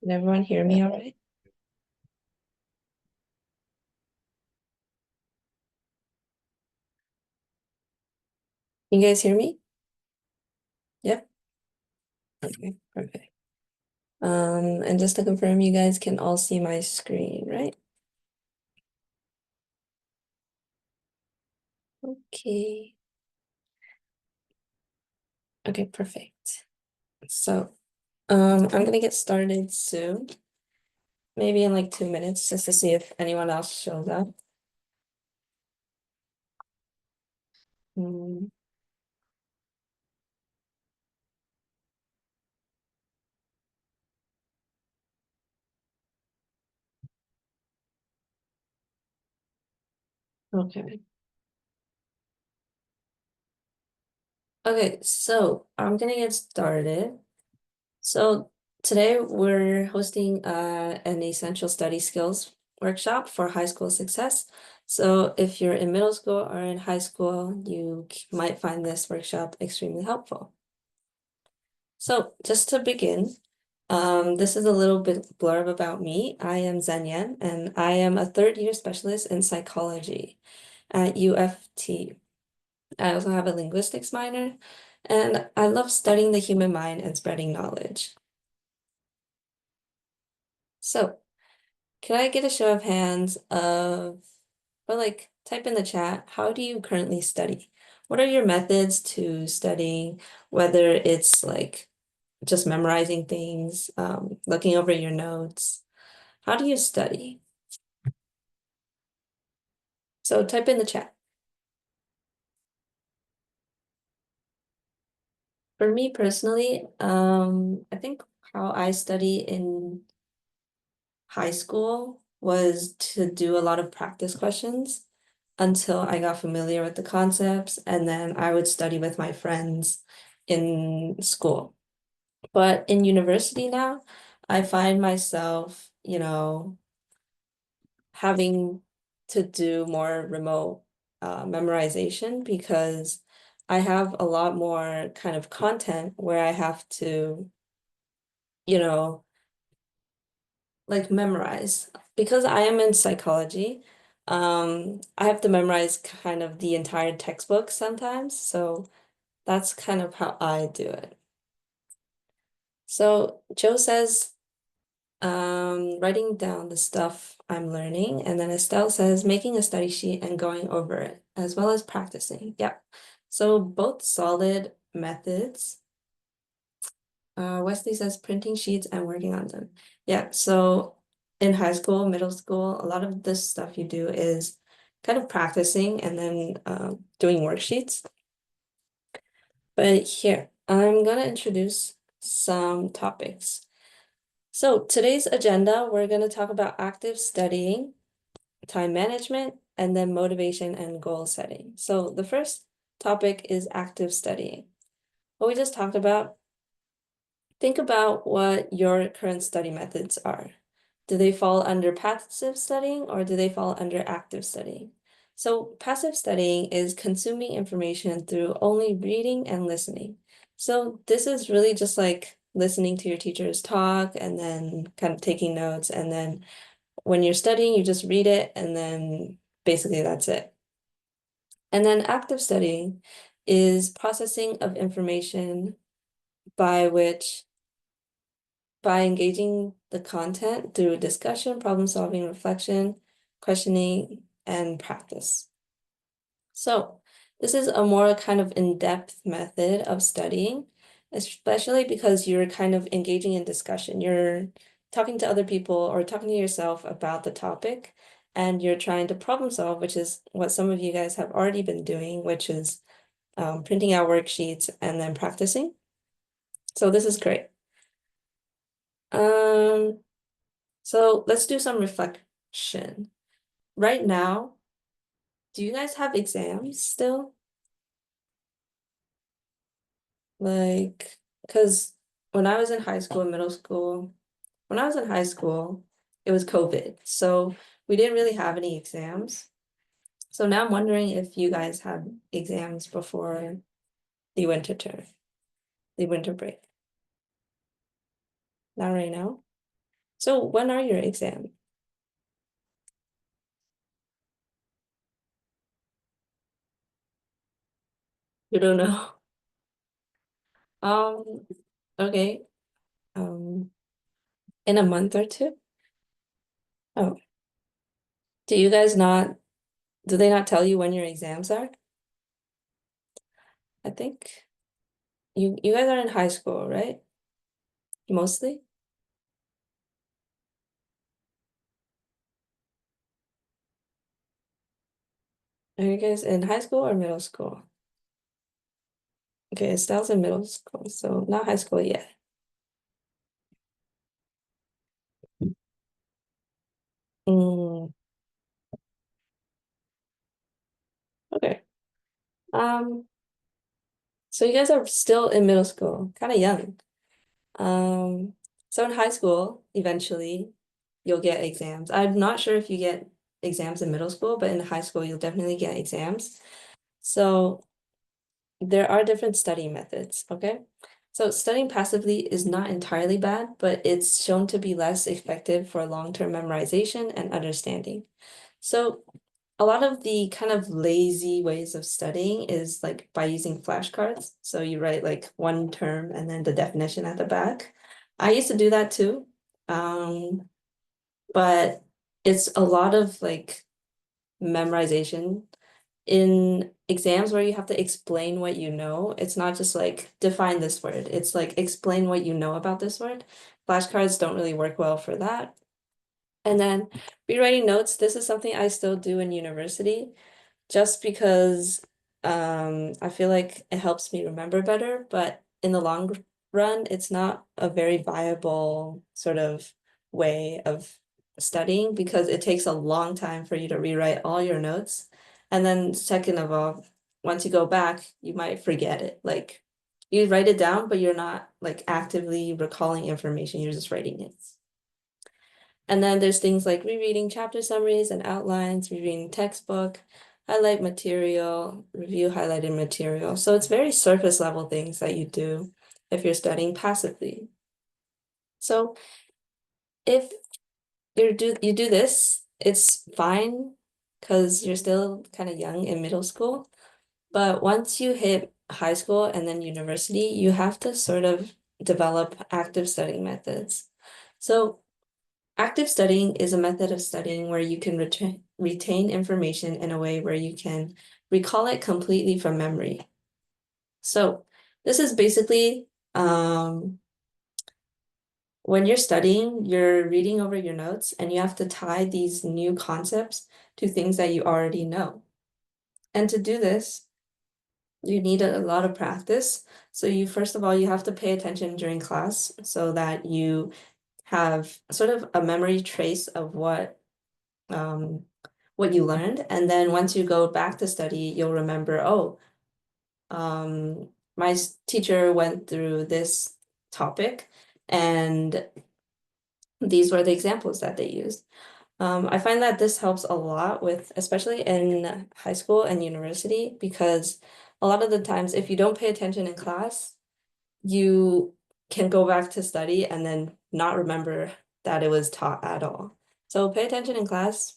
Can everyone hear me all right? You guys hear me? Yep. Okay, perfect. And just to confirm, you guys can all see my screen, right? Okay. Okay, perfect. So, I'm gonna get started soon. Maybe in like 2 minutes, just to see if anyone else shows up. Mm, okay. Okay, so I'm gonna get started. So today we're hosting an essential study skills workshop for high school success. So if you're in middle school or in high school, you might find this workshop extremely helpful. So just to begin, this is a little bit blurb about me. I am Zenyan, and I am a third-year specialist in psychology at UFT. I also have a linguistics minor, and I love studying the human mind and spreading knowledge. So, can I get a show of hands or like type in the chat, how do you currently study? What are your methods to studying, whether it's like just memorizing things, looking over your notes? How do you study? So type in the chat. For me personally, I think how I study in high school was to do a lot of practice questions until I got familiar with the concepts, and then I would study with my friends in school. But in university now, I find myself, having to do more remote memorization because I have a lot more kind of content where I have to, you know, like memorize. Because I am in psychology, I have to memorize kind of the entire textbook sometimes. So that's kind of how I do it. So Joe says, writing down the stuff I'm learning, and then Estelle says making a study sheet and going over it, as well as practicing. Yep. So both solid methods. Wesley says printing sheets and working on them. Yeah, so in high school, middle school, a lot of this stuff you do is kind of practicing and then doing worksheets. But here, I'm gonna introduce some topics. So today's agenda, we're going to talk about active studying, time management, and then motivation and goal setting. So the first topic is active studying. What we just talked about, think about what your current study methods are. Do they fall under passive studying or do they fall under active studying? So passive studying is consuming information through only reading and listening. So this is really just like listening to your teachers talk and then kind of taking notes. And then when you're studying, you just read it and then basically that's it. And then active studying is processing of information by which by engaging the content through discussion, problem solving, reflection, questioning, and practice. So this is a more kind of in-depth method of studying, especially because you're kind of engaging in discussion. You're talking to other people or talking to yourself about the topic, and you're trying to problem solve, which is what some of you guys have already been doing, which is printing out worksheets and then practicing. So this is great. Um, So let's do some reflection. Right now, do you guys have exams still? Like, because when I was in high school and middle school, when I was in high school, it was COVID. So we didn't really have any exams. So now I'm wondering if you guys had exams before the winter term, the winter break. Not right now. So when are your exams? You don't know. Um, okay. Um, in a month or two? Oh, do you guys not, do they not tell you when your exams are? I think you guys are in high school, right? Mostly? Are you guys in high school or middle school? Okay, Estelle's in middle school, so not high school yet. Mm, okay. Um, so you guys are still in middle school, kind of young. Um, so in high school, eventually you'll get exams. I'm not sure if you get exams in middle school, but in high school you'll definitely get exams. So there are different studying methods, okay? So studying passively is not entirely bad, but it's shown to be less effective for long-term memorization and understanding. So a lot of the kind of lazy ways of studying is like by using flashcards. So you write like one term and then the definition at the back. I used to do that too. But it's a lot of like memorization in exams where you have to explain what you know. It's not just like define this word. It's like explain what you know about this word. Flashcards don't really work well for that. And then rewriting notes, this is something I still do in university just because I feel like it helps me remember better, but in the long run, it's not a very viable sort of way of studying because it takes a long time for you to rewrite all your notes. And then second of all, once you go back, you might forget it. Like you write it down, but you're not like actively recalling information, you're just writing it. And then there's things like rereading chapter summaries and outlines, rereading textbook, highlight material, review highlighted material. So it's very surface level things that you do if you're studying passively. So if you do this, it's fine because you're still kind of young in middle school. But once you hit high school and then university, you have to sort of develop active studying methods. So active studying is a method of studying where you can retain information in a way where you can recall it completely from memory. So this is basically when you're studying, you're reading over your notes and you have to tie these new concepts to things that you already know. And to do this, you need a lot of practice. So you first of all, you have to pay attention during class so that you have sort of a memory trace of um, what you learned. And then once you go back to study, you'll remember, oh, my teacher went through this topic and these were the examples that they used. I find that this helps a lot with, especially in high school and university, because a lot of the times, if you don't pay attention in class, you can go back to study and then not remember that it was taught at all. So pay attention in class.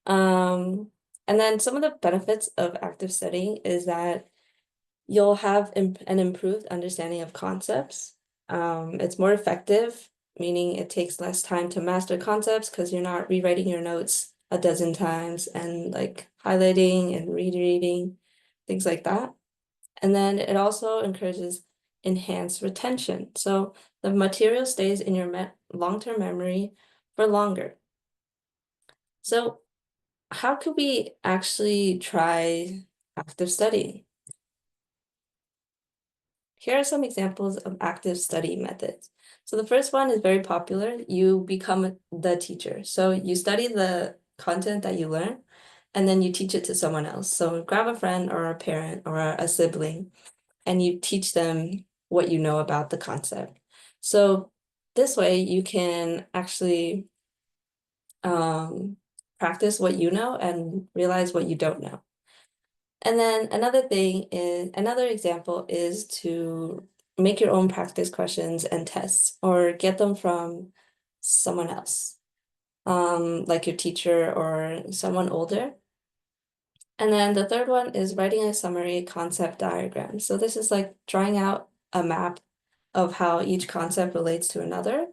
Um, and then some of the benefits of active studying is that you'll have an improved understanding of concepts. It's more effective, meaning it takes less time to master concepts because you're not rewriting your notes a dozen times and like highlighting and rereading, things like that. And then it also encourages enhanced retention. So the material stays in your long-term memory for longer. So how could we actually try active studying? Here are some examples of active study methods. So the first one is very popular. You become the teacher. So you study the content that you learn, and then you teach it to someone else. So grab a friend or a parent or a sibling, and you teach them what you know about the concept. So this way you can actually practice what you know and realize what you don't know. And then another example is to make your own practice questions and tests or get them from someone else, like your teacher or someone older. And then the third one is writing a summary concept diagram. So this is like drawing out a map of how each concept relates to another.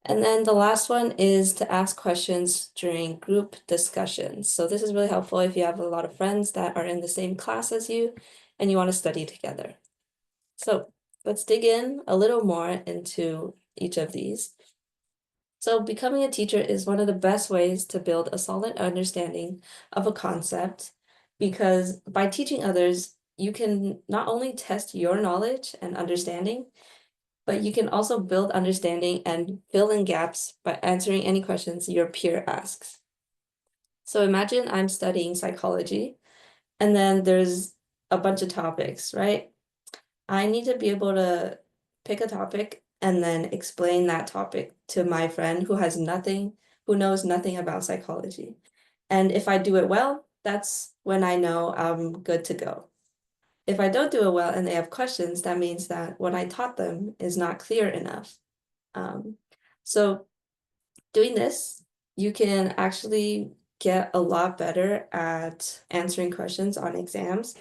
And then the last one is to ask questions during group discussions. So this is really helpful if you have a lot of friends that are in the same class as you and you want to study together. So let's dig in a little more into each of these. So becoming a teacher is one of the best ways to build a solid understanding of a concept because by teaching others, you can not only test your knowledge and understanding, but you can also build understanding and fill in gaps by answering any questions your peer asks. So imagine I'm studying psychology and then there's a bunch of topics, right? I need to be able to pick a topic and then explain that topic to my friend who knows nothing about psychology. And if I do it well, that's when I know I'm good to go. If I don't do it well and they have questions, that means that what I taught them is not clear enough. Um, so doing this, you can actually get a lot better at answering questions on exams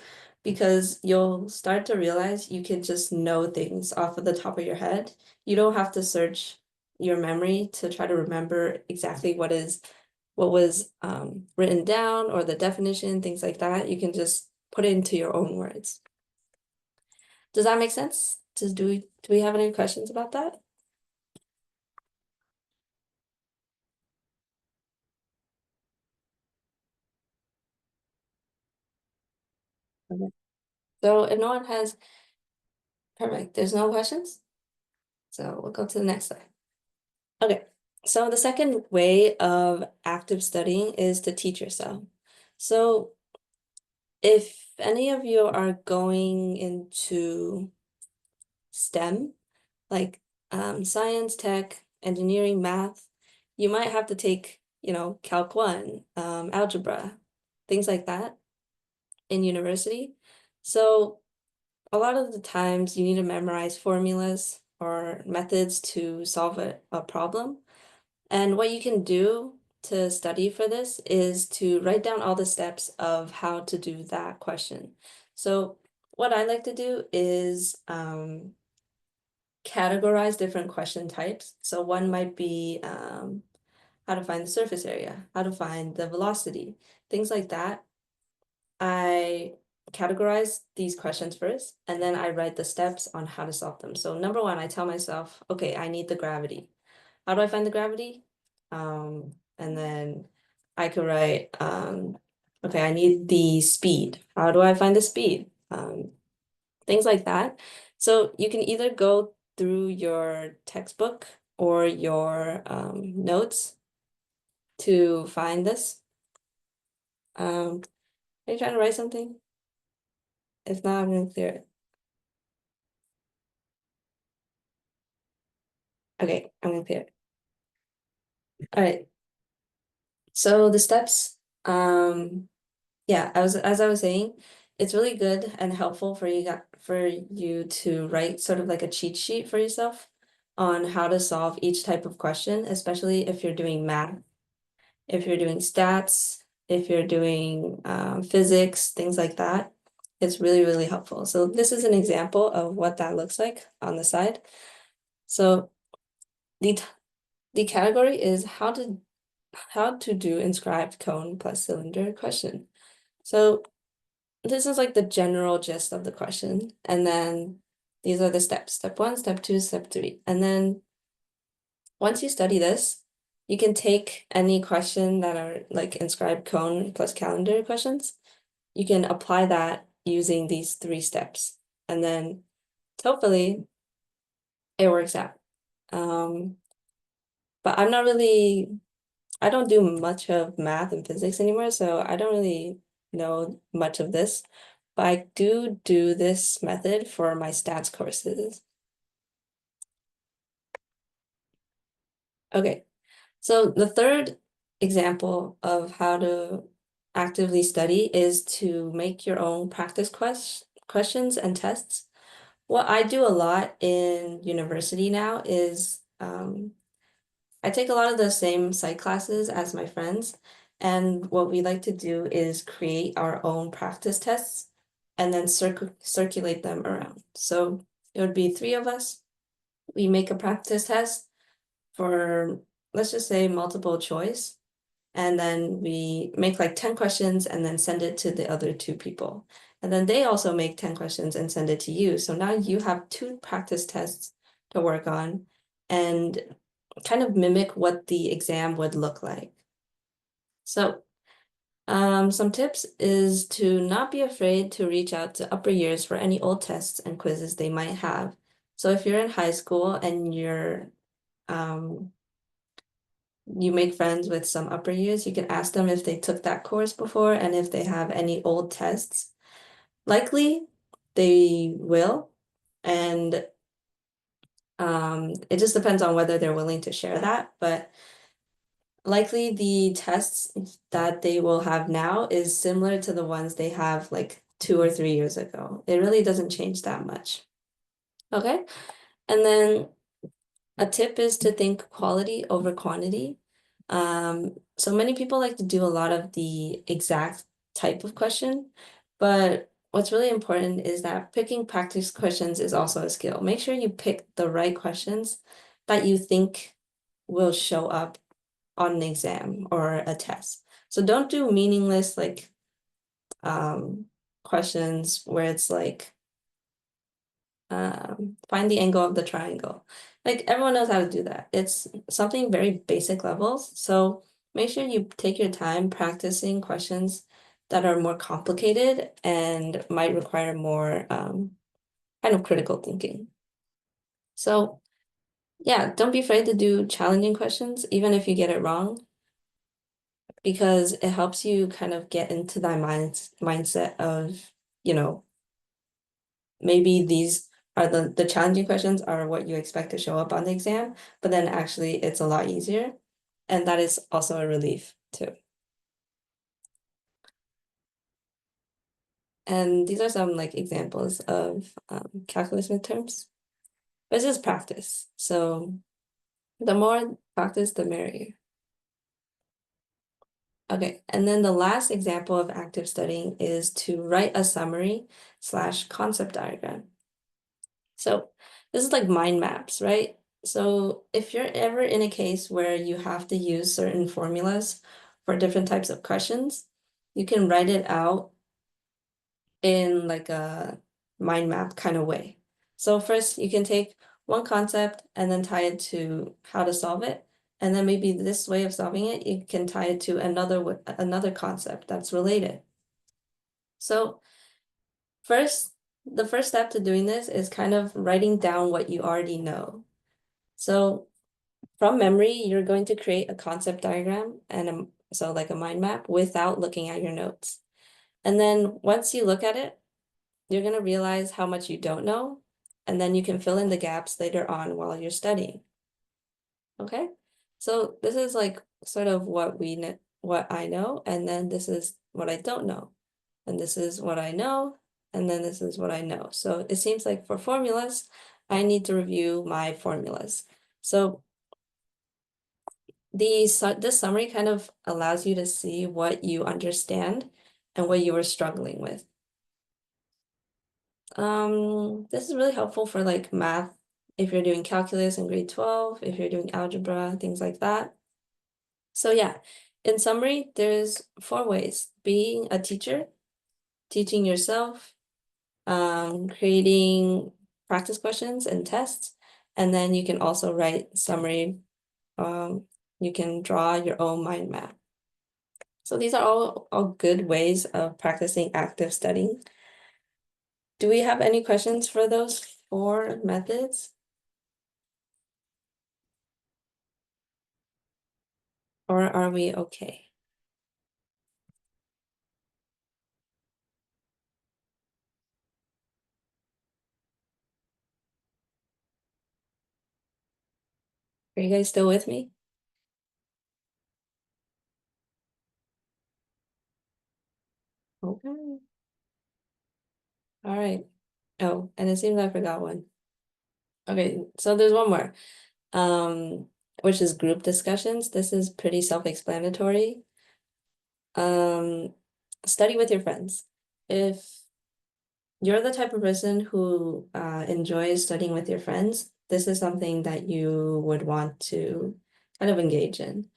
because you'll start to realize you can just know things off of the top of your head. You don't have to search your memory to try to remember exactly what was written down or the definition, things like that. You can just put it into your own words. Does that make sense? Do we have any questions about that? Okay. So if no one has, perfect, there's no questions? So we'll go to the next slide. Okay, so the second way of active studying is to teach yourself. So if any of you are going into STEM, like science, tech, engineering, math, you might have to take, Calc 1, algebra, things like that in university. So a lot of the times you need to memorize formulas or methods to solve a problem. And what you can do to study for this is to write down all the steps of how to do that question. So what I like to do is categorize different question types. So one might be how to find the surface area, how to find the velocity, things like that. I categorize these questions first, and then I write the steps on how to solve them. So number one, I tell myself, okay, I need the gravity. How do I find the gravity? And then I could write, okay, I need the speed. How do I find the speed? Things like that. So you can either go through your textbook or your notes to find this. Are you trying to write something? If not, I'm gonna clear it. Okay, I'm gonna clear it. All right. So the steps, yeah, as I was saying, it's really good and helpful for you to write sort of like a cheat sheet for yourself on how to solve each type of question, especially if you're doing math, if you're doing stats, if you're doing physics, things like that. It's really, really helpful. So this is an example of what that looks like on the side. So the the category is how to do inscribed cone plus cylinder question. So this is like the general gist of the question. And then these are the steps, step one, step two, step three. And then once you study this, you can take any question that are like inscribed cone plus calendar questions. You can apply that using these three steps. And then hopefully it works out. But I don't do much of math and physics anymore, so I don't really know much of this. But I do this method for my stats courses. Okay, so the third example of how to actively study is to make your own practice questions and tests. What I do a lot in university now is I take a lot of the same psych classes as my friends, and what we like to do is create our own practice tests and then circulate them around. So it would be three of us. We make a practice test for, let's just say, multiple choice. And then we make like 10 questions and then send it to the other two people. And then they also make 10 questions and send it to you. So now you have two practice tests to work on and kind of mimic what the exam would look like. So some tips is to not be afraid to reach out to upper years for any old tests and quizzes they might have. So if you're in high school and um, you make friends with some upper years, you can ask them if they took that course before and if they have any old tests. Likely they will. And it just depends on whether they're willing to share that. But likely the tests that they will have now is similar to the ones they have like 2 or 3 years ago. It really doesn't change that much. Okay. And then a tip is to think quality over quantity. So many people like to do a lot of the exact type of question, but what's really important is that picking practice questions is also a skill. Make sure you pick the right questions that you think will show up on an exam or a test. So don't do meaningless like questions where it's like find the angle of the triangle. Like everyone knows how to do that. It's something very basic levels. So make sure you take your time practicing questions that are more complicated and might require more kind of critical thinking. So yeah, don't be afraid to do challenging questions, even if you get it wrong, because it helps you kind of get into that mindset of, you know, maybe these are the challenging questions are what you expect to show up on the exam, but then actually it's a lot easier. And that is also a relief too. And these are some like examples of calculus midterms. But it's just practice. So the more practice, the merrier. Okay, and then the last example of active studying is to write a summary slash concept diagram. So this is like mind maps, right? So if you're ever in a case where you have to use certain formulas for different types of questions, you can write it out in like a mind map kind of way. So first you can take one concept and then tie it to how to solve it. And then maybe this way of solving it, you can tie it to another concept that's related. So first, the first step to doing this is kind of writing down what you already know. So from memory, you're going to create a concept diagram and so like a mind map without looking at your notes. And then once you look at it, you're going to realize how much you don't know, and then you can fill in the gaps later on while you're studying. Okay? So this is like sort of what I know, and then this is what I don't know. And this is what I know, and then this is what I know. So it seems like for formulas, I need to review my formulas. So this summary kind of allows you to see what you understand and what you were struggling with. This is really helpful for like math, if you're doing calculus in grade 12, if you're doing algebra, things like that. So yeah, in summary, there's 4 ways: being a teacher, teaching yourself, creating practice questions and tests, and then you can also write summary. You can draw your own mind map. So these are all good ways of practicing active studying. Do we have any questions for those 4 methods? Or are we okay? Are you guys still with me? Okay. All right. Oh, and it seems I forgot one. Okay, so there's one more. Um, which is group discussions. This is pretty self-explanatory. Um, Study with your friends. If you're the type of person who enjoys studying with your friends, this is something that you would want to kind of engage in.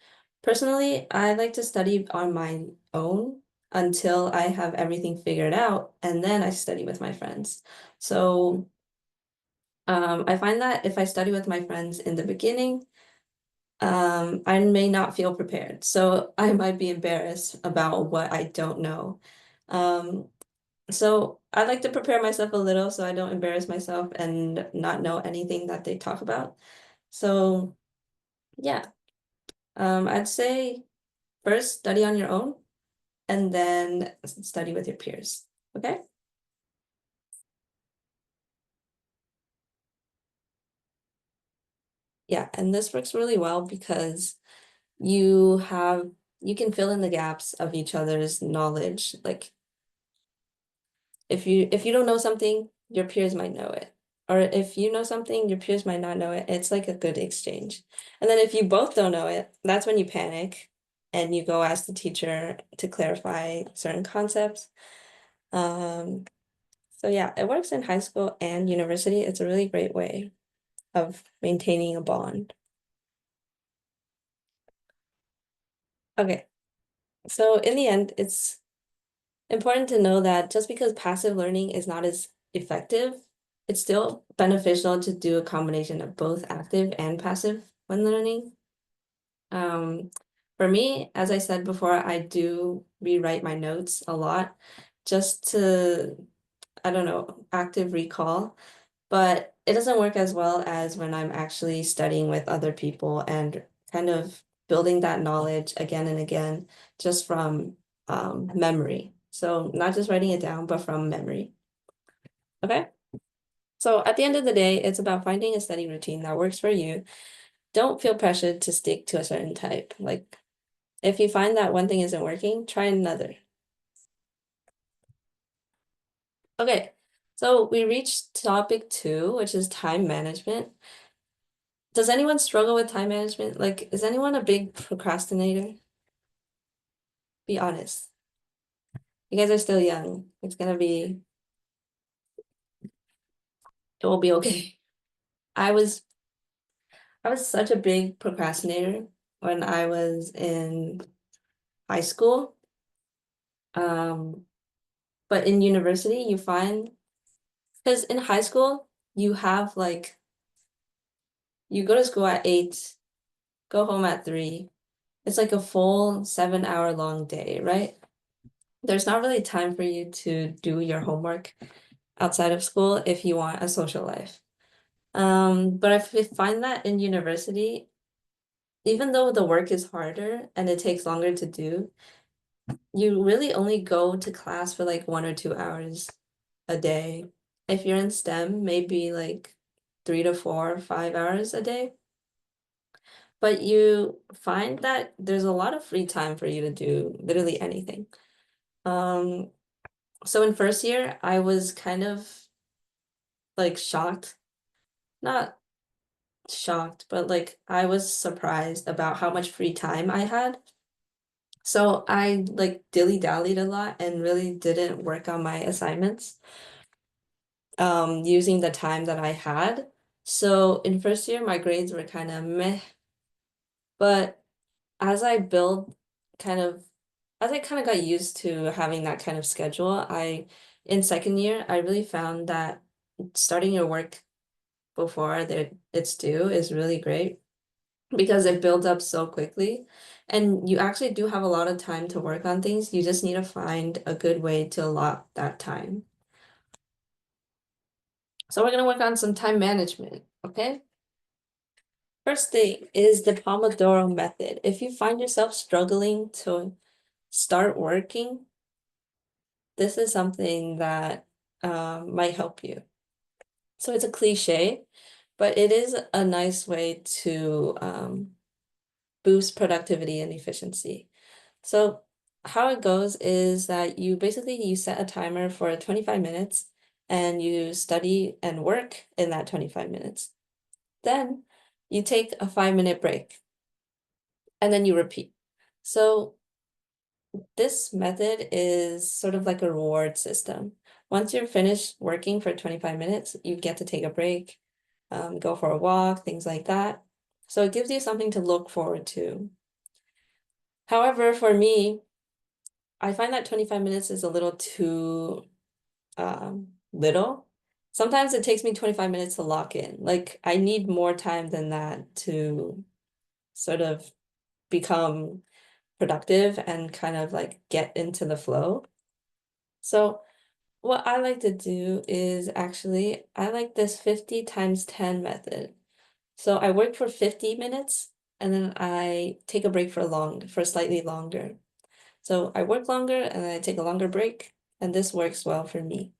Personally, I like to study on my own until I have everything figured out, and then I study with my friends. So I find that if I study with my friends in the beginning, I may not feel prepared. So I might be embarrassed about what I don't know. Um, so I like to prepare myself a little so I don't embarrass myself and not know anything that they talk about. So yeah, I'd say first study on your own and then study with your peers. Okay? Yeah, and this works really well because you have you can fill in the gaps of each other's knowledge. Like if you don't know something, your peers might know it. Or if you know something, your peers might not know it. It's like a good exchange. And then if you both don't know it, that's when you panic and you go ask the teacher to clarify certain concepts. Um, so yeah, it works in high school and university. It's a really great way of maintaining a bond. Okay, so in the end, it's important to know that just because passive learning is not as effective, it's still beneficial to do a combination of both active and passive when learning. Um, for me, as I said before, I do rewrite my notes a lot just to, I don't know, active recall, but it doesn't work as well as when I'm actually studying with other people and kind of building that knowledge again and again just from memory. So not just writing it down, but from memory. Okay. So at the end of the day, it's about finding a study routine that works for you. Don't feel pressured to stick to a certain type. Like if you find that one thing isn't working, try another. Okay. So we reached topic 2, which is time management. Does anyone struggle with time management? Like, is anyone a big procrastinator? Be honest. You guys are still young. It will be okay. I was I was such a big procrastinator when I was in high school. Um, but in university, you find, because in high school, you have like, you go to school at 8, go home at 3. It's like a full 7-hour long day, right? There's not really time for you to do your homework outside of school if you want a social life. But find that in university, even though the work is harder and it takes longer to do, you really only go to class for like 1 or 2 hours a day. If you're in STEM, maybe like 3 to 4, 5 hours a day. But you find that there's a lot of free time for you to do literally anything. Um, so in first year, I was kind of like shocked, not shocked, but like I was surprised about how much free time I had. So I like dilly-dallied a lot and really didn't work on my assignments using the time that I had. So in first year, my grades were kind of meh, but as I build kind of as I kind of got used to having that kind of schedule, in second year, I really found that starting your work before it's due is really great because it builds up so quickly. And you actually do have a lot of time to work on things. You just need to find a good way to allot that time. So we're gonna work on some time management, okay? First thing is the Pomodoro method. If you find yourself struggling to start working, this is something that might help you. So it's a cliche, but it is a nice way to boost productivity and efficiency. So how it goes is that you set a timer for 25 minutes and you study and work in that 25 minutes. Then you take a 5-minute break and then you repeat. So this method is sort of like a reward system. Once you're finished working for 25 minutes, you get to take a break, go for a walk, things like that. So it gives you something to look forward to. However, for me, I find that 25 minutes is a little too little. Sometimes it takes me 25 minutes to lock in. Like I need more time than that to sort of become productive and kind of like get into the flow. So what I like to do is actually, I like this 50 times 10 method. So I work for 50 minutes and then I take a break for slightly longer. So I work longer and then I take a longer break, and this works well for me.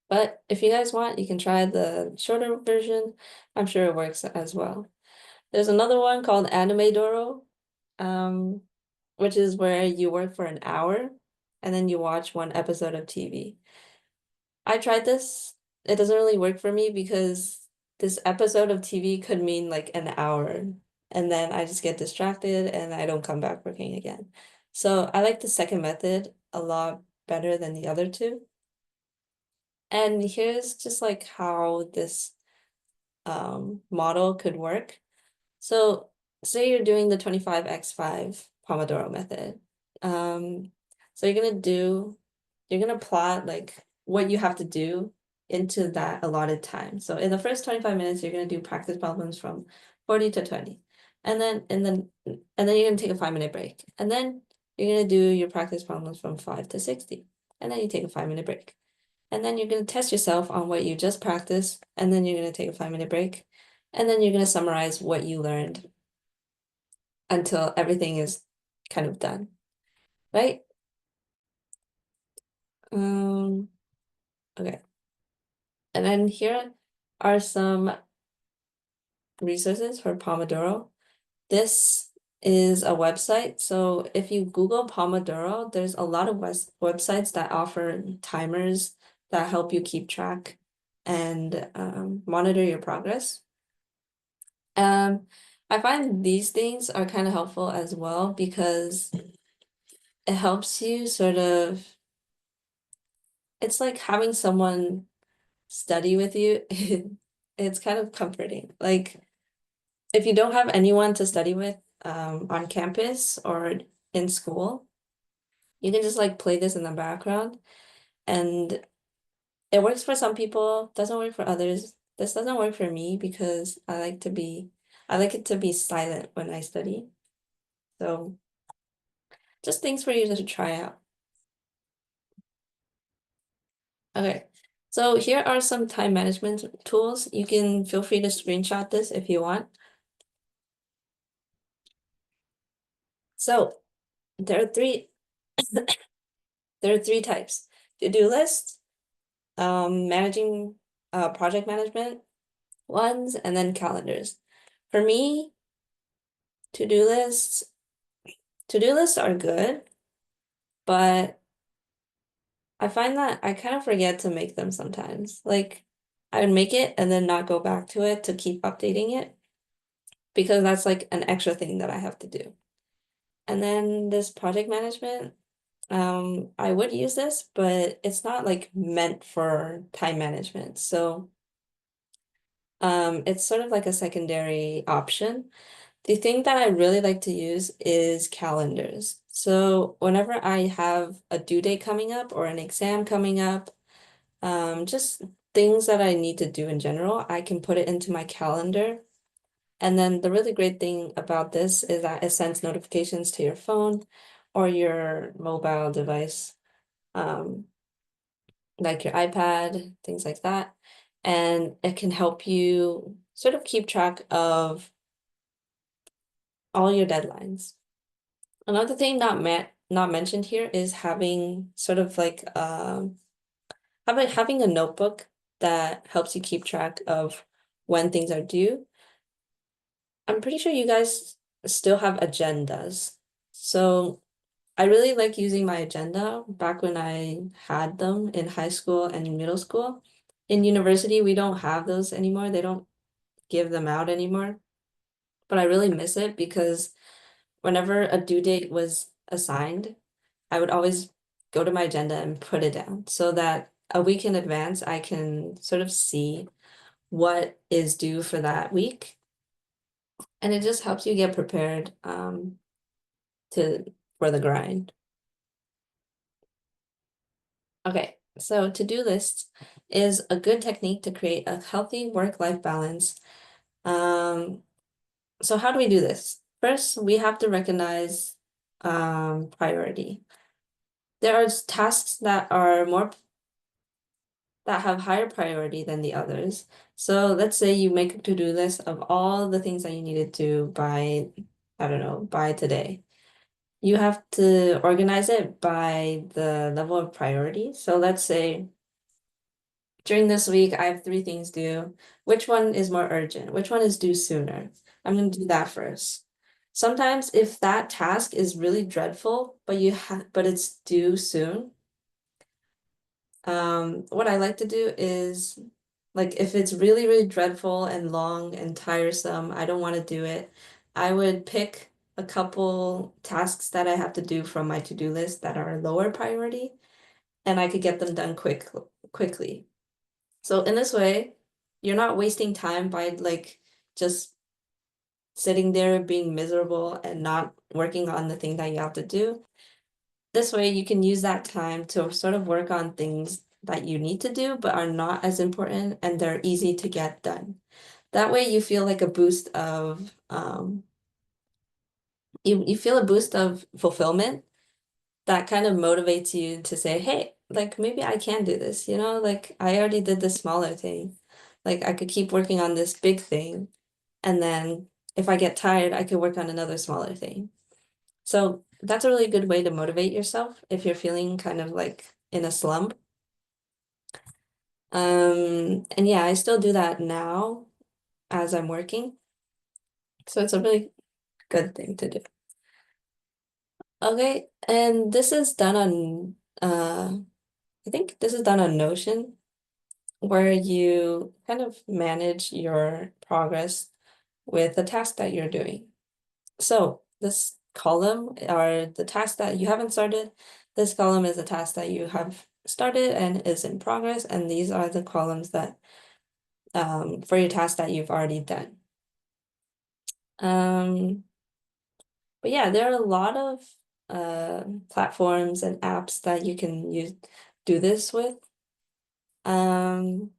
But if you guys want, you can try the shorter version. I'm sure it works as well. There's another one called Anime Doro, um, which is where you work for an hour and then you watch one episode of TV. I tried this. It doesn't really work for me because this episode of TV could mean like an hour, and then I just get distracted and I don't come back working again. So I like the second method a lot better than the other two. And here's just like how this model could work. So say you're doing the 25x5 Pomodoro method. So you're gonna plot like what you have to do into that allotted time. So in the first 25 minutes, you're gonna do practice problems from 40 to 20. And then you're gonna take a 5-minute break. And then you're gonna do your practice problems from 5 to 60. And then you take a 5-minute break. And then you're gonna test yourself on what you just practiced, and then you're gonna take a 5-minute break. And then you're gonna summarize what you learned until everything is kind of done, right? Um, okay. And then here are some resources for Pomodoro. This is a website. So if you Google Pomodoro, there's a lot of websites that offer timers that help you keep track and monitor your progress. Um, I find these things are kind of helpful as well because it helps you sort of, it's like having someone study with you. It's kind of comforting. Like if you don't have anyone to study with on campus or in school, you can just like play this in the background, and it works for some people, doesn't work for others. This doesn't work for me because I like it to be silent when I study. So just things for you to try out. Okay, so here are some time management tools. You can feel free to screenshot this if you want. So there are three there are three types: to-do lists, managing project management ones, and then calendars. For me, to-do lists to-do lists are good, but I find that I kind of forget to make them sometimes. Like I would make it and then not go back to it to keep updating it because that's like an extra thing that I have to do. And then this project management, I would use this, but it's not like meant for time management. So it's sort of like a secondary option. The thing that I really like to use is calendars. So whenever I have a due date coming up or an exam coming up, just things that I need to do in general, I can put it into my calendar. And then the really great thing about this is that it sends notifications to your phone or your mobile device, um, like your iPad, things like that. And it can help you sort of keep track of all your deadlines. Another thing not mentioned here is having sort of like having a notebook that helps you keep track of when things are due. I'm pretty sure you guys still have agendas. So I really like using my agenda back when I had them in high school and in middle school. In university, we don't have those anymore. They don't give them out anymore. But I really miss it because whenever a due date was assigned, I would always go to my agenda and put it down so that a week in advance I can sort of see what is due for that week. And it just helps you get prepared to for the grind. Okay, so to-do lists is a good technique to create a healthy work-life balance. So how do we do this? First, we have to recognize priority. There are tasks that have higher priority than the others. So let's say you make a to-do list of all the things that you need to do by, I don't know, by today. You have to organize it by the level of priority. So let's say during this week, I have 3 things due. Which one is more urgent? Which one is due sooner? I'm going to do that first. Sometimes if that task is really dreadful, but it's due soon, what I like to do is like if it's really, really dreadful and long and tiresome, I don't want to do it. I would pick a couple tasks that I have to do from my to-do list that are lower priority, and I could get them done quickly. So in this way, you're not wasting time by like just sitting there being miserable and not working on the thing that you have to do. This way you can use that time to sort of work on things that you need to do but are not as important and they're easy to get done. That way you feel like a boost of you feel a boost of fulfillment that kind of motivates you to say, hey, like maybe I can do this, you know, like I already did this smaller thing. Like I could keep working on this big thing. And then if I get tired, I could work on another smaller thing. So that's a really good way to motivate yourself if you're feeling kind of like in a slump. And yeah, I still do that now as I'm working. So it's a really good thing to do. Okay, and this is done on I think this is done on Notion, where you kind of manage your progress with the task that you're doing. So this column are the tasks that you haven't started. This column is a task that you have started and is in progress, and these are the columns that for your tasks that you've already done. But yeah, there are a lot of platforms and apps that you can do this with. Um,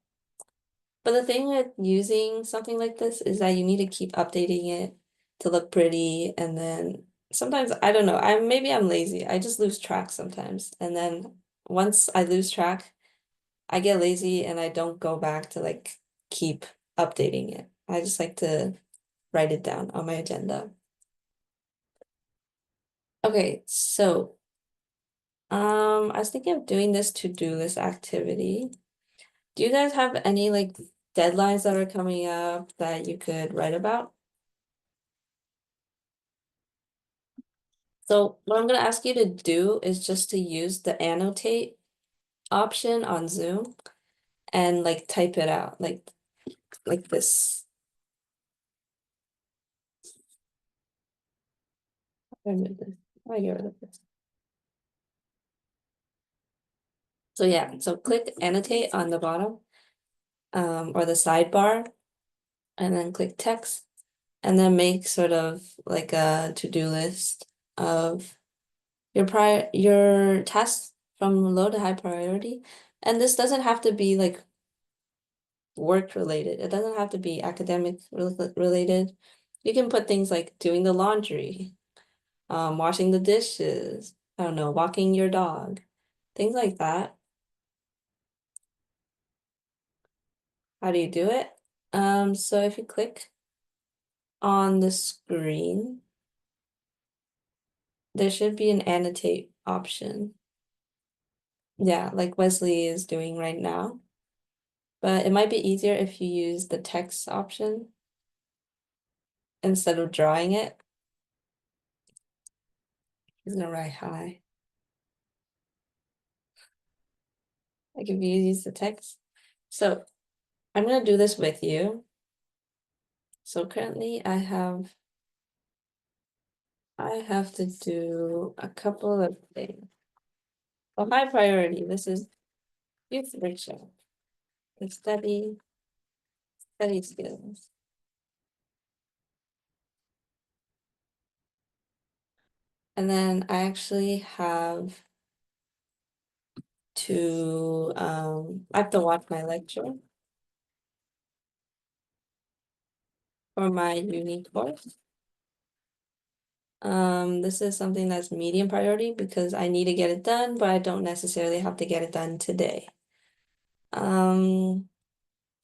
But the thing with using something like this is that you need to keep updating it to look pretty. And then sometimes, I don't know, maybe I'm lazy. I just lose track sometimes. And then once I lose track, I get lazy and I don't go back to like keep updating it. I just like to write it down on my agenda. Okay, so I was thinking of doing this to-do list activity. Do you guys have any like deadlines that are coming up that you could write about? So what I'm gonna ask you to do is just to use the annotate option on Zoom and like type it out like this. Remove this. I get rid of this. So yeah, so click annotate on the bottom or the sidebar and then click text and then make sort of like a to-do list of your tasks from low to high priority. And this doesn't have to be like work related. It doesn't have to be academic related. You can put things like doing the laundry, washing the dishes, I don't know, walking your dog, things like that. How do you do it? So if you click on the screen, there should be an annotate option. Yeah, like Wesley is doing right now. But it might be easier if you use the text option instead of drawing it. He's gonna write hi. Like if you use the text. So I'm gonna do this with you. So currently I have to do a couple of things. A high priority, this is youth workshop, the study skills. And then I actually I have to watch my lecture for my uni course. This is something that's medium priority because I need to get it done, but I don't necessarily have to get it done today. Um,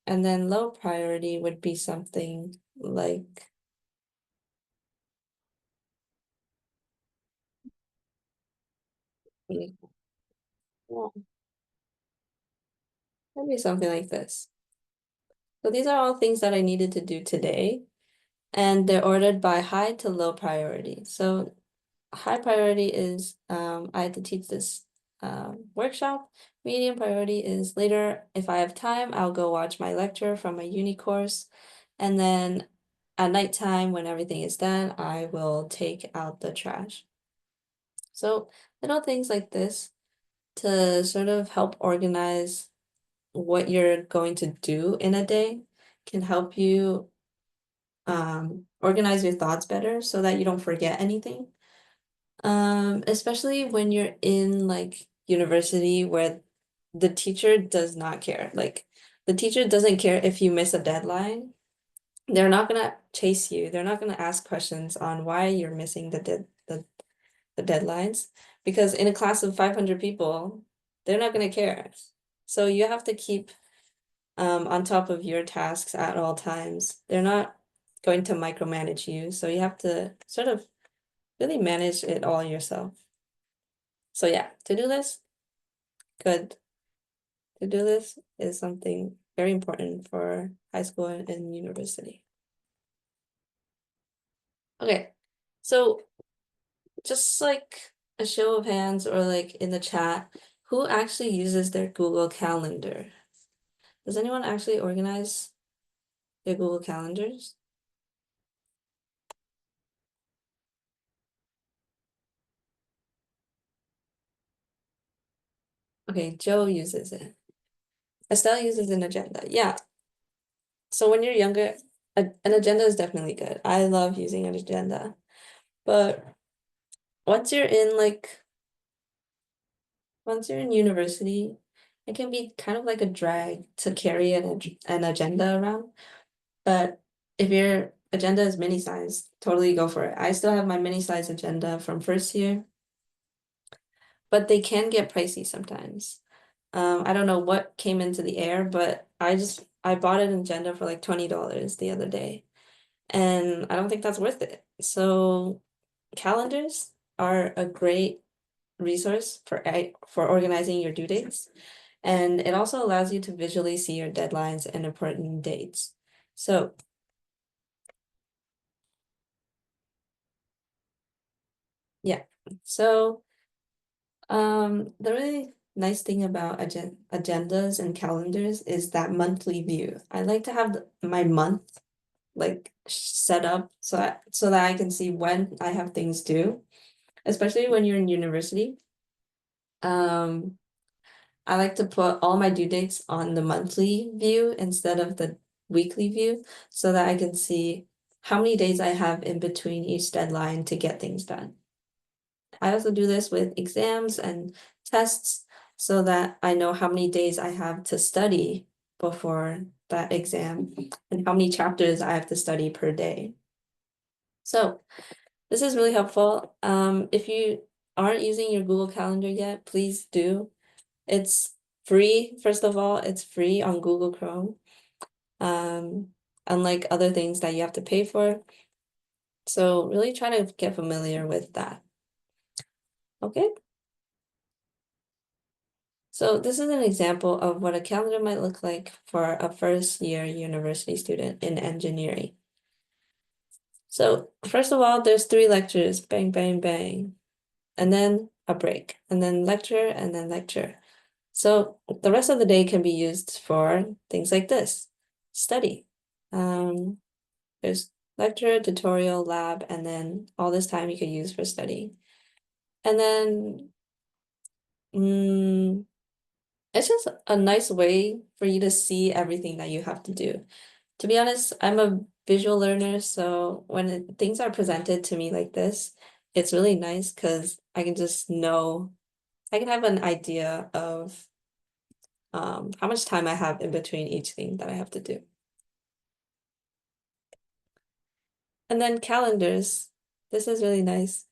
and then low priority would be something like, well, maybe something like this. So these are all things that I needed to do today, and they're ordered by high to low priority. So high priority is I have to teach this workshop. Medium priority is later, if I have time, I'll go watch my lecture from my uni course. And then at nighttime, when everything is done, I will take out the trash. So little things like this to sort of help organize what you're going to do in a day can help you organize your thoughts better so that you don't forget anything. Especially when you're in like university where the teacher does not care. Like the teacher doesn't care if you miss a deadline. They're not gonna chase you. They're not gonna ask questions on why you're missing the deadlines. Because in a class of 500 people, they're not gonna care. So you have to keep on top of your tasks at all times. They're not going to micromanage you. So you have to sort of really manage it all yourself. So yeah, to-do list, good. To-do list is something very important for high school and university. Okay, so just like a show of hands or like in the chat, who actually uses their Google Calendar? Does anyone actually organize their Google Calendars? Okay, Joe uses it. Estelle uses an agenda. Yeah. So when you're younger, an agenda is definitely good. I love using an agenda. But once you're in like once you're in university, it can be kind of like a drag to carry an agenda around. But if your agenda is mini size, totally go for it. I still have my mini size agenda from first year, but they can get pricey sometimes. I don't know what came into the air, but I bought an agenda for like $20 the other day, and I don't think that's worth it. So calendars are a great resource for organizing your due dates. And it also allows you to visually see your deadlines and important dates. So yeah, so the really nice thing about agendas and calendars is that monthly view. I like to have my month like set up so that I can see when I have things due, especially when you're in university. Um, I like to put all my due dates on the monthly view instead of the weekly view so that I can see how many days I have in between each deadline to get things done. I also do this with exams and tests so that I know how many days I have to study before that exam and how many chapters I have to study per day. So this is really helpful. If you aren't using your Google Calendar yet, please do. It's free, first of all, it's free on Google Chrome. Unlike other things that you have to pay for. So really try to get familiar with that. Okay. So this is an example of what a calendar might look like for a first year university student in engineering. So first of all, there's 3 lectures, bang, bang, bang, and then a break, and then lecture, and then lecture. So the rest of the day can be used for things like this, study. There's lecture, tutorial, lab, and then all this time you could use for studying. And then it's just a nice way for you to see everything that you have to do. To be honest, I'm a visual learner, so when things are presented to me like this, it's really nice because I can just know, I can have an idea of how much time I have in between each thing that I have to do. And then calendars. This is really nice.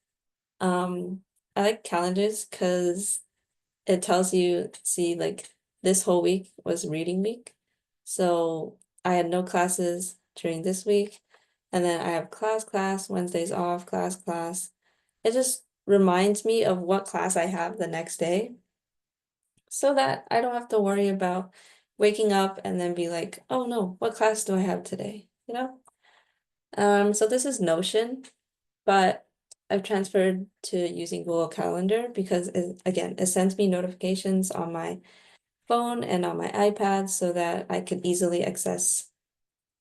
I like calendars because it tells you, see, like this whole week was reading week. So I had no classes during this week. And then I have class, Wednesdays off, class. It just reminds me of what class I have the next day so that I don't have to worry about waking up and then be like, oh no, what class do I have today? You know? So this is Notion, but I've transferred to using Google Calendar because again, it sends me notifications on my phone and on my iPad so that I can easily access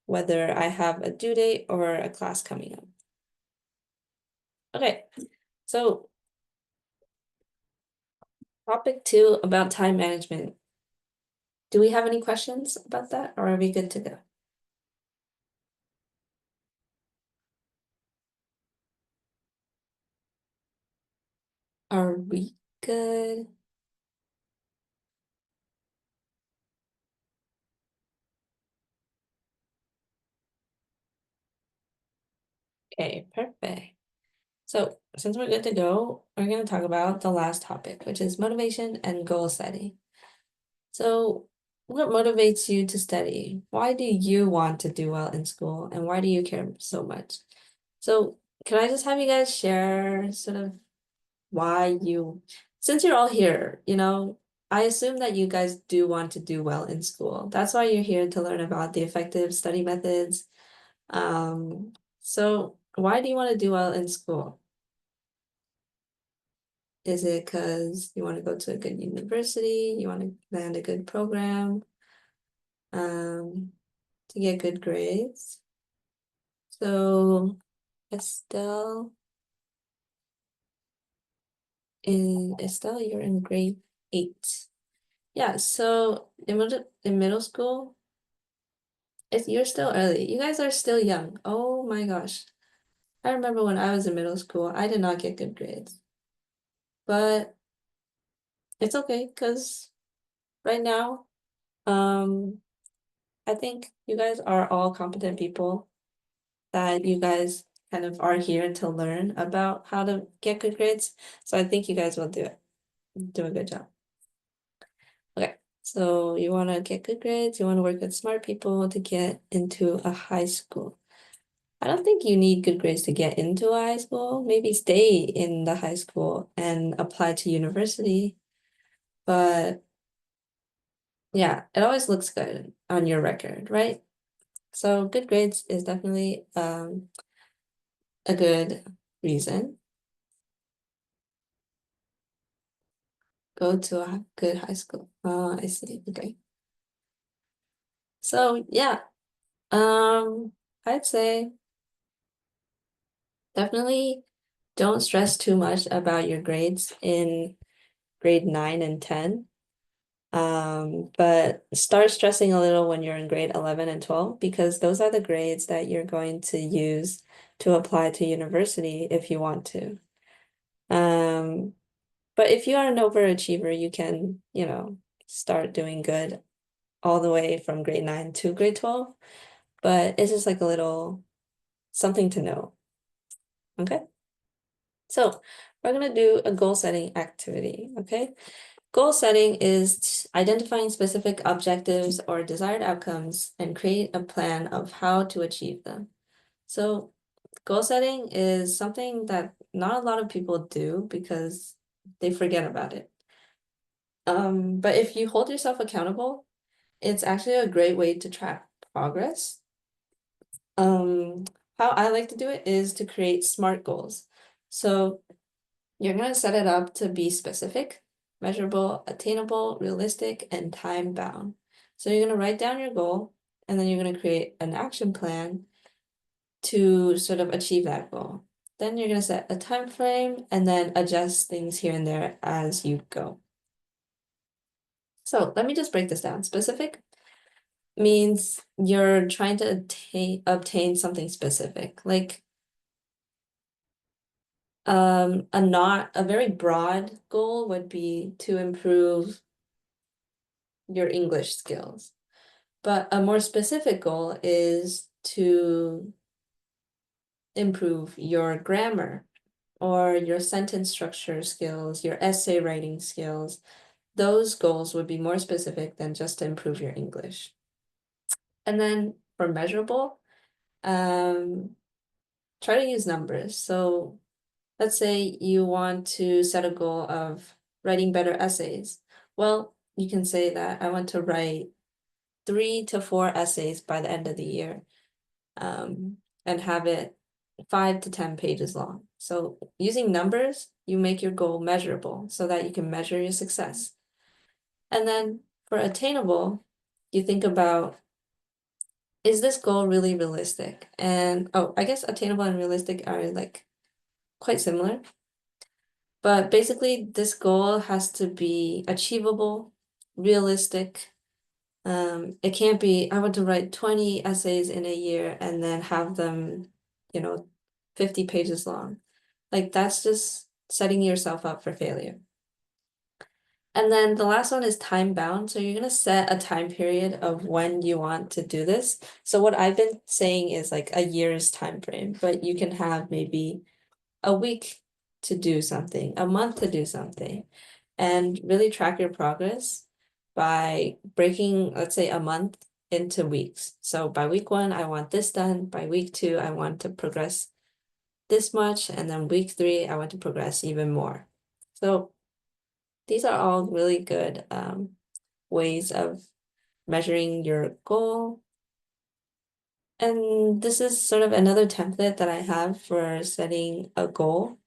whether I have a due date or a class coming up. Okay, so topic 2 about time management. Do we have any questions about that or are we good to go? Are we good? Okay, perfect. So since we're good to go, we're going to talk about the last topic, which is motivation and goal setting. So what motivates you to study? Why do you want to do well in school and why do you care so much? So can I just have you guys share sort of why you, since you're all here, I assume that you guys do want to do well in school. That's why you're here to learn about the effective study methods. So why do you want to do well in school? Is it because you want to go to a good university? You want to land a good program? Um, to get good grades? So Estelle, Estelle, you're in grade 8. Yeah, so in middle school, you're still early. You guys are still young. Oh my gosh. I remember when I was in middle school, I did not get good grades. But it's okay because right now, um, I think you guys are all competent people that you guys kind of are here to learn about how to get good grades. So I think you guys will do a good job. Okay, so you want to get good grades, you want to work with smart people to get into a high school. I don't think you need good grades to get into a high school. Maybe stay in the high school and apply to university. But yeah, it always looks good on your record, right? So good grades is definitely a good reason. Go to a good high school. Oh, I see. Okay. So yeah, I'd say definitely don't stress too much about your grades in grade 9 and 10. But start stressing a little when you're in grade 11 and 12 because those are the grades that you're going to use to apply to university if you want to. Um, but if you are an overachiever, you can, start doing good all the way from grade 9 to grade 12. But it's just like a little something to know. Okay. So we're gonna do a goal setting activity. Okay. Goal setting is identifying specific objectives or desired outcomes and create a plan of how to achieve them. So goal setting is something that not a lot of people do because they forget about it. But if you hold yourself accountable, it's actually a great way to track progress. Um, how I like to do it is to create SMART goals. So you're going to set it up to be specific, measurable, attainable, realistic, and time bound. So you're going to write down your goal and then you're going to create an action plan to sort of achieve that goal. Then you're going to set a time frame and then adjust things here and there as you go. So let me just break this down. Specific means you're trying to obtain something specific, like a very broad goal would be to improve your English skills. But a more specific goal is to improve your grammar or your sentence structure skills, your essay writing skills. Those goals would be more specific than just to improve your English. And then for measurable, try to use numbers. So let's say you want to set a goal of writing better essays. Well, you can say that I want to write 3 to 4 essays by the end of the year, and have it 5 to 10 pages long. So using numbers, you make your goal measurable so that you can measure your success. And then for attainable, you think about, is this goal really realistic? And I guess attainable and realistic are like quite similar. But basically, this goal has to be achievable, realistic. It can't be, I want to write 20 essays in a year and then have them, 50 pages long. Like that's just setting yourself up for failure. And then the last one is time bound. So you're gonna set a time period of when you want to do this. So what I've been saying is like a year's time frame, but you can have maybe a week to do something, a month to do something, and really track your progress by breaking, let's say, a month into weeks. So by week 1, I want this done. By week 2, I want to progress this much. And then week 3, I want to progress even more. So these are all really good ways of measuring your goal. And this is sort of another template that I have for setting a goal.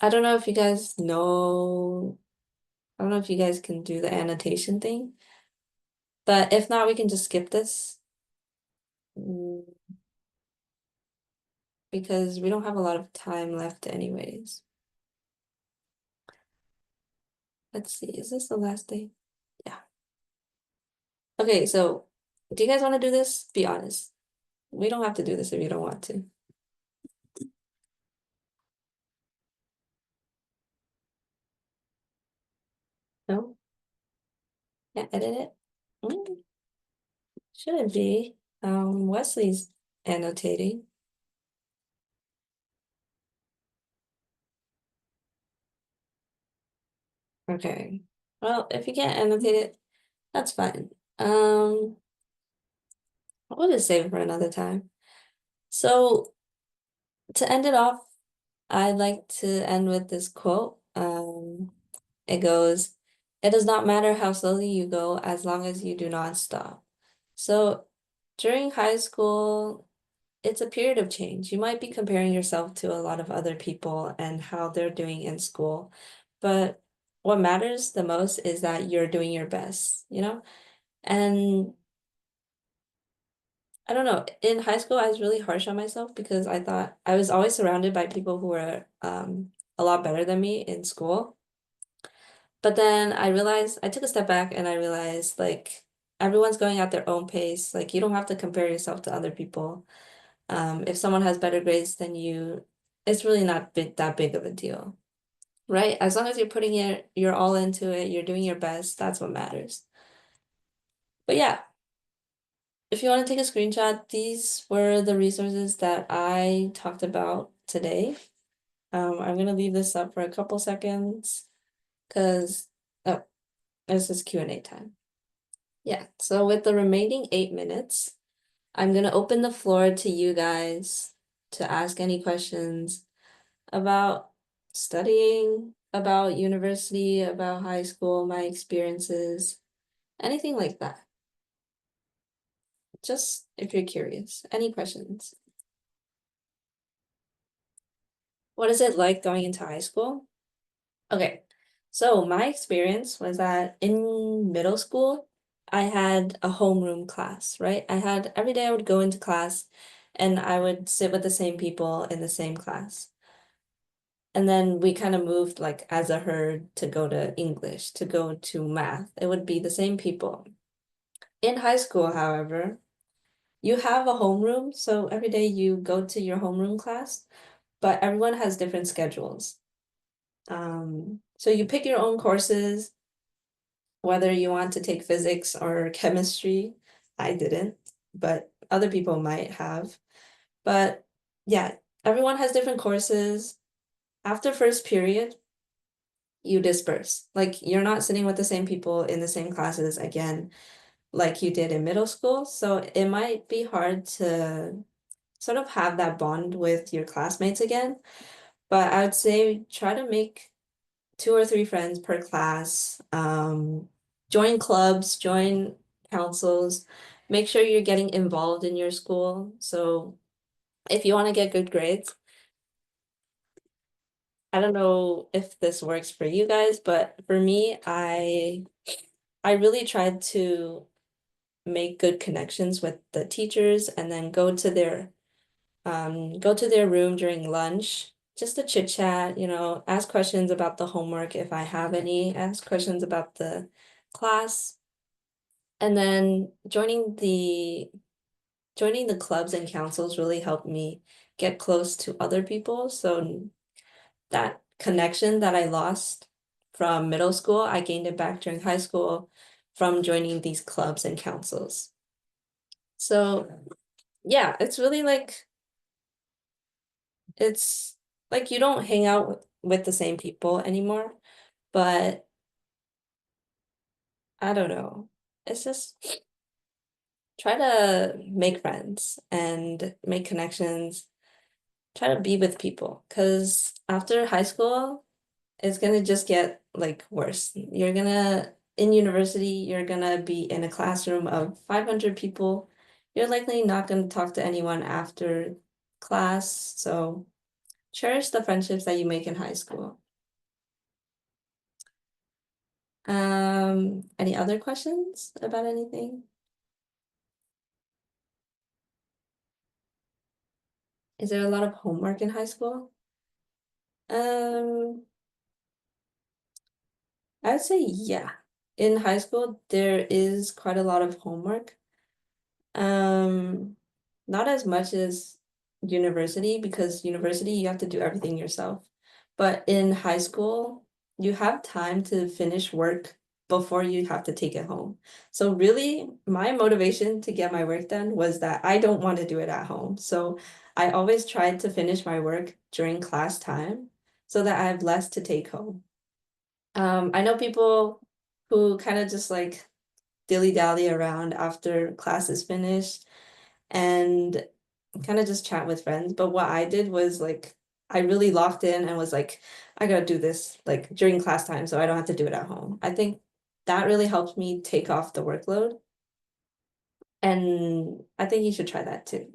I don't know if you guys know, I don't know if you guys can do the annotation thing, but if not, we can just skip this. Because we don't have a lot of time left anyways. Let's see, is this the last day? Yeah. Okay, so do you guys want to do this? Be honest. We don't have to do this if you don't want to. No? Can't edit it? Mm, shouldn't be. Wesley's annotating. Okay. Well, if you can't annotate it, that's fine. We'll just save it for another time. So to end it off, I'd like to end with this quote. It goes, "It does not matter how slowly you go as long as you do not stop." So during high school, it's a period of change. You might be comparing yourself to a lot of other people and how they're doing in school. But what matters the most is that you're doing your best, you know? And I don't know, in high school, I was really harsh on myself because I thought I was always surrounded by people who were a lot better than me in school. But then I realized, I took a step back and I realized like everyone's going at their own pace. Like you don't have to compare yourself to other people. If someone has better grades than you, it's really not that big of a deal, right? As long as you're putting your all into it, you're doing your best, that's what matters. But yeah, if you want to take a screenshot, these were the resources that I talked about today. I'm gonna leave this up for a couple seconds because oh, this is Q&A time. Yeah, so with the remaining 8 minutes, I'm gonna open the floor to you guys to ask any questions about studying, about university, about high school, my experiences, anything like that. Just if you're curious, any questions? What is it like going into high school? Okay, so my experience was that in middle school, I had a homeroom class, right? Every day I would go into class and I would sit with the same people in the same class. And then we kind of moved like as a herd to go to English, to go to math. It would be the same people. In high school, however, you have a homeroom, so every day you go to your homeroom class, but everyone has different schedules. So you pick your own courses, whether you want to take physics or chemistry. I didn't, but other people might have. But yeah, everyone has different courses. After first period, you disperse. Like you're not sitting with the same people in the same classes again, like you did in middle school. So it might be hard to sort of have that bond with your classmates again. But I would say try to make 2 or 3 friends per class. Join clubs, join councils, make sure you're getting involved in your school. So if you want to get good grades, I don't know if this works for you guys, but for me, I really tried to make good connections with the teachers and then go to their room during lunch just to chit chat, ask questions about the homework if I have any, ask questions about the class, and then joining the clubs and councils really helped me get close to other people. So that connection that I lost from middle school, I gained it back during high school from joining these clubs and councils. So yeah, it's like you don't hang out with the same people anymore, but I don't know. It's just try to make friends and make connections, try to be with people, because after high school, it's gonna just get like worse. In university, you're gonna be in a classroom of 500 people. You're likely not gonna talk to anyone after class, so cherish the friendships that you make in high school. Any other questions about anything? Is there a lot of homework in high school? Um, I would say yeah. In high school, there is quite a lot of homework. Um, Not as much as university because university you have to do everything yourself. But in high school, you have time to finish work before you have to take it home. So really, my motivation to get my work done was that I don't want to do it at home. So I always tried to finish my work during class time so that I have less to take home. I know people who kind of just like dilly-dally around after class is finished and kind of just chat with friends. But what I did was like I really locked in and was like, I gotta do this like during class time so I don't have to do it at home. I think that really helped me take off the workload. And I think you should try that too.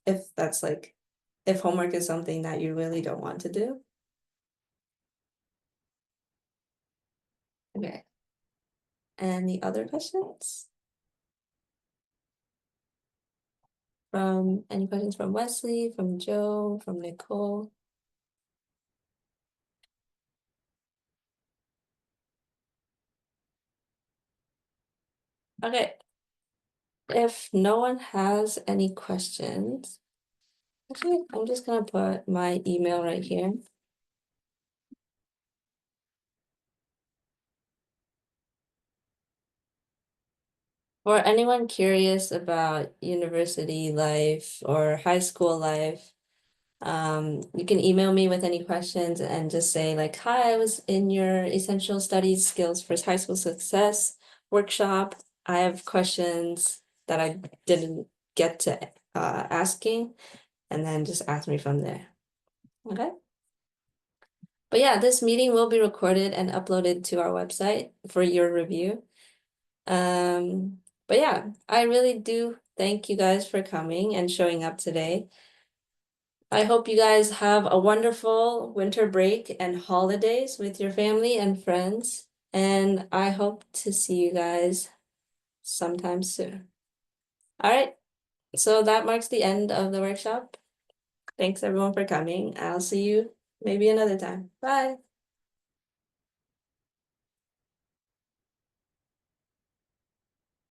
If that's like if homework is something that you really don't want to do. Okay. Any other questions? From any questions from Wesley, from Joe, from Nicole? Okay, if no one has any questions, actually, I'm just gonna put my email right here. For anyone curious about university life or high school life, you can email me with any questions and just say like, hi, I was in your essential studies skills for high school success workshop. I have questions that I didn't get to asking, and then just ask me from there. Okay. But yeah, this meeting will be recorded and uploaded to our website for your review. But yeah, I really do thank you guys for coming and showing up today. I hope you guys have a wonderful winter break and holidays with your family and friends. And I hope to see you guys sometime soon. All right. So that marks the end of the workshop. Thanks everyone for coming. I'll see you maybe another time. Bye.